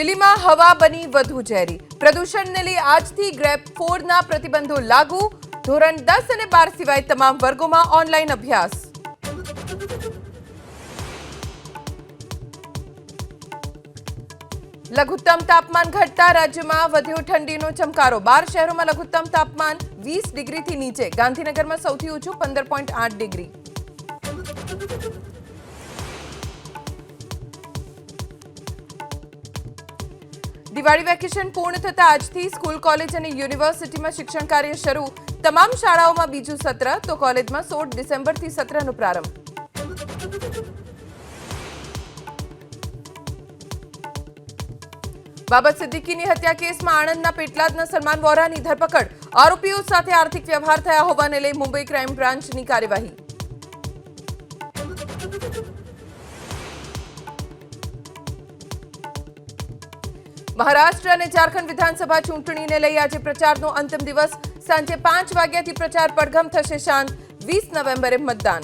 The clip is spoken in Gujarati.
દિલ્હીમાં હવા બની વધુ ઝેરી. પ્રદૂષણને લઈ આજથી ગ્રેપ 4ના પ્રતિબંધો લાગુ. ધોરણ 10 અને 12 સિવાય તમામ વર્ગોમાં ઓનલાઈન અભ્યાસ. લઘુત્તમ તાપમાન ઘટતા રાજ્યમાં વધ્યો ઠંડીનો ચમકારો. 12 શહેરોમાં લઘુત્તમ તાપમાન 20 ડિગ્રીથી નીચે. ગાંધીનગરમાં સૌથી ઊંચું 15.8 ડિગ્રી. દિવાળી વેકેશન પૂર્ણ થતા આજથી સ્કૂલ, કોલેજ અને યુનિવર્સિટીમાં શિક્ષણ કાર્ય શરૂ. તમામ શાળાઓમાં બીજું સત્ર, તો કોલેજમાં 16 ડિસેમ્બરથી સત્રનો પ્રારંભ. બાબત સિદ્દીકીની હત્યા કેસમાં આણંદના પેટલાદના સલમાન વોરાની ધરપકડ. આરોપીઓ સાથે આર્થિક વ્યવહાર થયા હોવાને લઈ મુંબઈ ક્રાઇમ બ્રાન્ચની કાર્યવાહી. મહારાષ્ટ્ર અને ઝારખંડ વિધાનસભા ચૂંટણીને લઈ આજે પ્રચારનો અંતિમ દિવસ. સાંજે 5 વાગ્યાથી પ્રચાર પડઘમ થશે શાંત. 20 નવેમ્બરે મતદાન.